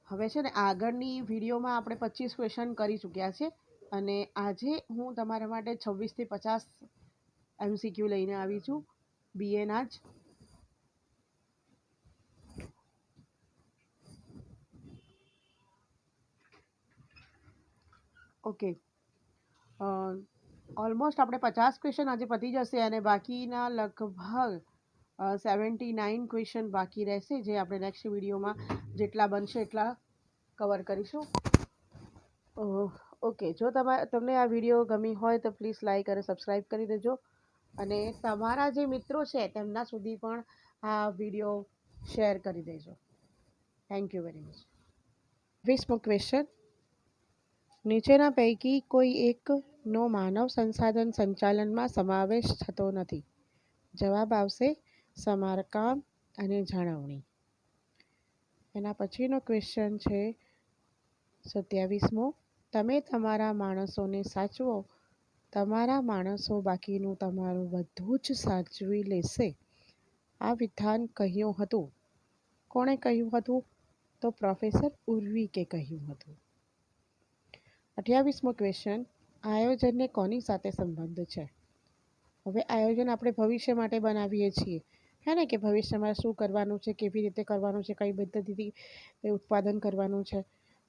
હવે છે ને આગળની વિડીયોમાં આપણે 25 ક્વેશ્ચન કરી ચૂક્યા છે અને આજે હું તમારા માટે 26 થી 50 MCQ લઈને આવી છું બીએના જ. ઓકે, ઓલમોસ્ટ આપણે 50 ક્વેશ્ચન આજે પતી જશે અને બાકીના લગભગ 79 ક્વેશ્ચન બાકી રહેશે, જે આપણે નેક્સ્ટ વિડીયોમાં જેટલા બનશે એટલા કવર કરીશું. ઓકે, જો તમને આ વિડીયો ગમી હોય તો પ્લીઝ લાઈક અને સબસ્ક્રાઈબ કરી દેજો અને તમારા જે મિત્રો છે તેમના સુધી પણ આ વિડીયો શેર કરી દેજો. Thank you very much. 20મો ક્વેશ્ચન, નીચેના પૈકી કોઈ એકનો માનવ સંસાધન સંચાલનમાં સમાવેશ થતો નથી. જવાબ આવશે સમારકામ અને જાળવણી. એના પછીનો ક્વેશ્ચન છે 27મો, તમે તમારા માણસોને સાચવો, તમારા માણસો બાકીનું તમારું બધું જ સાચવી લેશે. આ વિધાન કહ્યું હતું. કોણે કહ્યું હતું? તો પ્રોફેસર ઉર્વિકે કહ્યું હતું. 28મો ક્વેશ્ચન, આયોજનને કોની સાથે સંબંધ છે? હવે આયોજન આપણે ભવિષ્ય માટે બનાવીએ છીએ, હે ને, કે ભવિષ્યમાં શું કરવાનું છે, કેવી રીતે કરવાનું છે, કઈ પદ્ધતિથી ઉત્પાદન કરવાનું છે,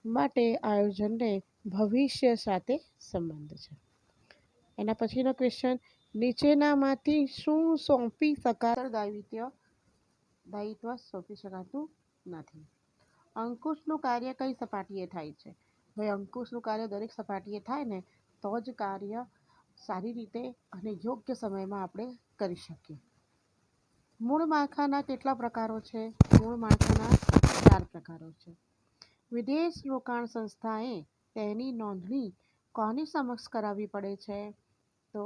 માટે આયોજનને ભવિષ્ય સાથે સંબંધ છે. એના પછીનો ક્વેશ્ચન, નીચેનામાંથી શું સોંપી શકાય દાયિત્વ સોંપી શકાતું નથી? અંકુશનું કાર્ય કઈ સપાટીએ થાય છે? ભાઈ અંકુશનું કાર્ય દરેક સપાટીએ થાય ને તો જ કાર્ય સારી રીતે અને યોગ્ય સમયમાં આપણે કરી શકીએ. મૂળ માળખાના કેટલા પ્રકારો છે? મૂળ માળખાના 4 પ્રકારો છે. વિદેશ રોકાણ સંસ્થાએ તેની નોંધણી કોની સમક્ષ કરાવવી પડે છે? તો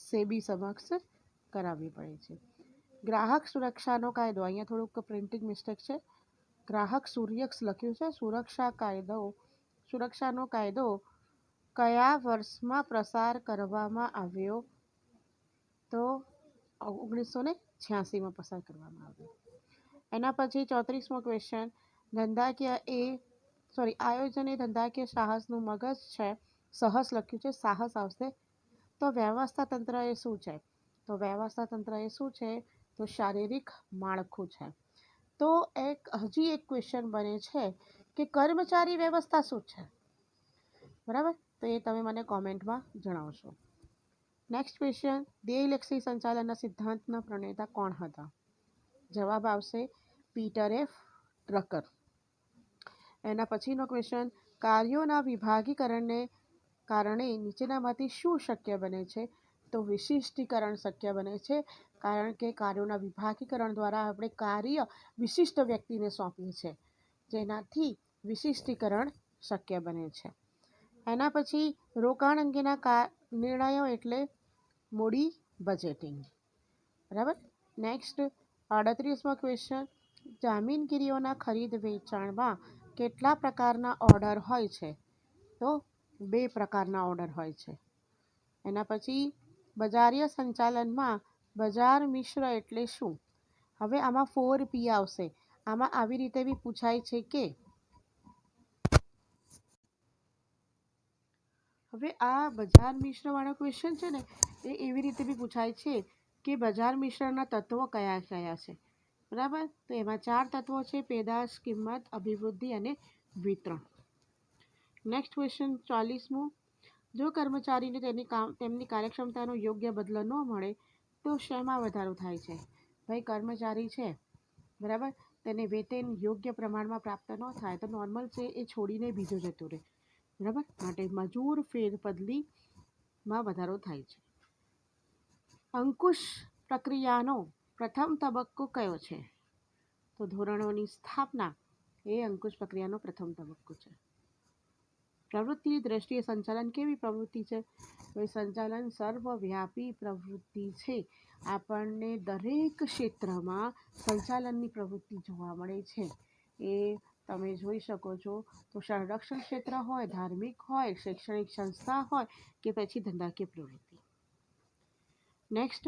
સેબી સમક્ષ કરાવવી પડે છે. ગ્રાહક સુરક્ષાનો કાયદો, અહીંયા થોડુંક પ્રિન્ટિંગ મિસ્ટેક છે, ગ્રાહક સુરક્ષ લખ્યું છે. સુરક્ષાનો કાયદો કયા વર્ષમાં પસાર કરવામાં આવ્યો? તો 1986માં પસાર કરવામાં આવ્યો. એના પછી 34મો ક્વેશ્ચન, આયોજન એ ધંધાકીય સાહસનું મગજ છે. સાહસ લખ્યું છે, સાહસ આવશે. તો વ્યવસ્થા તંત્ર એ શું છે? તો વ્યવસ્થા તંત્ર એ શું છે? તો શારીરિક માળખું છે. તો હજી એક ક્વેશ્ચન બને છે કે કર્મચારી વ્યવસ્થા શું છે? બરાબર, તો એ તમે મને કોમેન્ટમાં જણાવશો. નેક્સ્ટ ક્વેશ્ચન, ધ્યેયલક્ષી સંચાલનના સિદ્ધાંતના પ્રણેતા કોણ હતા? જવાબ આવશે પીટર એફ ડ્રકર. એના પછીનો ક્વેશ્ચન, કાર્યોના વિભાગીકરણને કારણે નીચેનામાંથી શું શક્ય બને છે? તો વિશિષ્ટીકરણ શક્ય બને છે, કારણ કે કાર્યોના વિભાગીકરણ દ્વારા આપણે કાર્ય વિશિષ્ટ વ્યક્તિને સોંપીએ છીએ, જેનાથી વિશિષ્ટીકરણ શક્ય બને છે. એના પછી રોકાણ અંગેના નિર્ણયો એટલે મૂડી બજેટિંગ. બરાબર. નેક્સ્ટ 38મો ક્વેશ્ચન, જામીનગીરીઓના ખરીદ વેચાણમાં કેટલા પ્રકારના ઓર્ડર હોય છે? તો 2 પ્રકારના ઓર્ડર હોય છે. એના પછી બજારીય સંચાલનમાં બજાર મિશ્ર એટલે શું? હવે આમાં 4P આવશે. આમાં આવી રીતે બી પૂછાય છે કે હવે આ બજાર મિશ્રવાળો ક્વેશ્ચન છે ને, એ એવી રીતે બી પૂછાય છે કે બજાર મિશ્રના તત્વો કયા કયા છે? બરાબર, તો એમાં 4 તત્વો છે: પેદાશ, કિંમત, અભિવૃદ્ધિ અને વિતરણ. નેક્સ્ટ ક્વેશ્ચન 40મો, જો કર્મચારીને તેમની કાર્યક્ષમતાનો યોગ્ય બદલો ન મળે તો શેમાં વધારો થાય છે? ભાઈ કર્મચારી છે, બરાબર, તેને વેતન યોગ્ય પ્રમાણમાં પ્રાપ્ત ન થાય તો નોર્મલ છે એ છોડીને બીજો જતો રહે. બરાબર, માટે મજૂર ફેરબદલીમાં વધારો થાય છે. અંકુશ પ્રક્રિયાનો પ્રથમ તબક્કો કયો છે? તો ધોરણોની સ્થાપના એ અંકુશ પ્રક્રિયાનો પ્રથમ તબક્કો છે. પ્રવૃત્તિની દ્રષ્ટિએ સંચાલન કેવી પ્રવૃત્તિ છે? સંચાલન સર્વવ્યાપી પ્રવૃત્તિ છે. આપણને દરેક ક્ષેત્રમાં સંચાલનની પ્રવૃત્તિ જોવા મળે છે. એ તમે જોઈ શકો છો, તો સંરક્ષણ ક્ષેત્ર હોય, ધાર્મિક હોય, શૈક્ષણિક સંસ્થા હોય કે પછી ધંધાકીય પ્રવૃત્તિ. નેક્સ્ટ,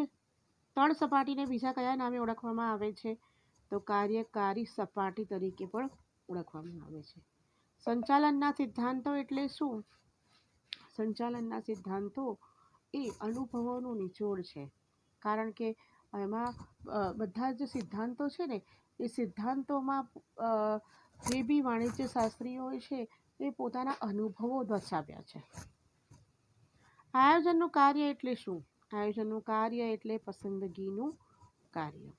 3 સપાટીને બીજા કયા નામે ઓળખવામાં આવે છે? તો કાર્યકારી સપાટી તરીકે પણ ઓળખવામાં આવે છે. સંચાલનના સિદ્ધાંતો એટલે શું? સંચાલનના સિદ્ધાંતો એ અનુભવોનું નિચોડ છે, કારણ કે એમાં બધા જ સિદ્ધાંતો છે ને એ સિદ્ધાંતોમાં જે બી વાણિજ્ય શાસ્ત્રીઓએ છે એ પોતાના અનુભવો દર્શાવ્યા છે. આયોજનનું કાર્ય એટલે શું? આયોજનનું કાર્ય એટલે પસંદગીનું કાર્ય.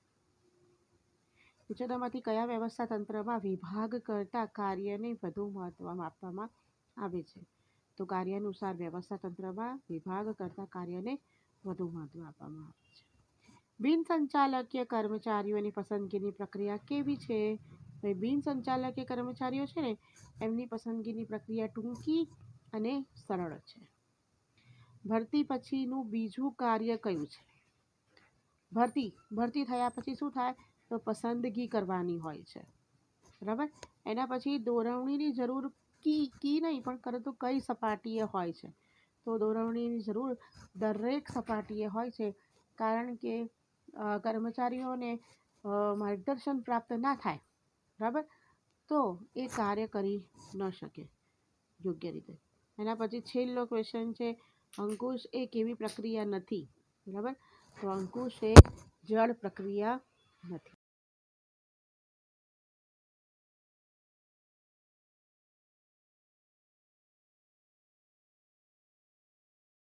નીચેનામાંથી કયા વ્યવસ્થા તંત્રમાં વિભાગ કરતા કાર્યને વધુ મહત્વ આપવામાં આવે છે? તો કાર્યાનુસાર વ્યવસ્થા તંત્રમાં વિભાગ કરતા કાર્યને વધુ મહત્વ આપવામાં આવે છે. બિન સંચાલકીય કર્મચારીઓની પસંદગીની પ્રક્રિયા કેવી છે? બિન સંચાલકીય કર્મચારીઓ છે ને એમની પસંદગીની પ્રક્રિયા ટૂંકી અને સરળ છે. ભરતી પછીનું બીજું કાર્ય કયું છે? ભરતી થયા પછી શું થાય? તો પસંદગી કરવાની હોય છે, બરાબર. એના પછી દોરવણીની જરૂર કી નહીં પણ પરંતુ કઈ સપાટીએ હોય છે? તો દોરવણીની જરૂર દરેક સપાટીએ હોય છે, કારણ કે કર્મચારીઓને માર્ગદર્શન પ્રાપ્ત ના થાય, બરાબર, તો એ કાર્ય કરી ન શકે યોગ્ય રીતે. એના પછી છેલ્લો ક્વેશ્ચન છે, અંકુશ એ કેવી પ્રક્રિયા નથી? બરાબર, તો અંકુશ એ જળ પ્રક્રિયા નથી.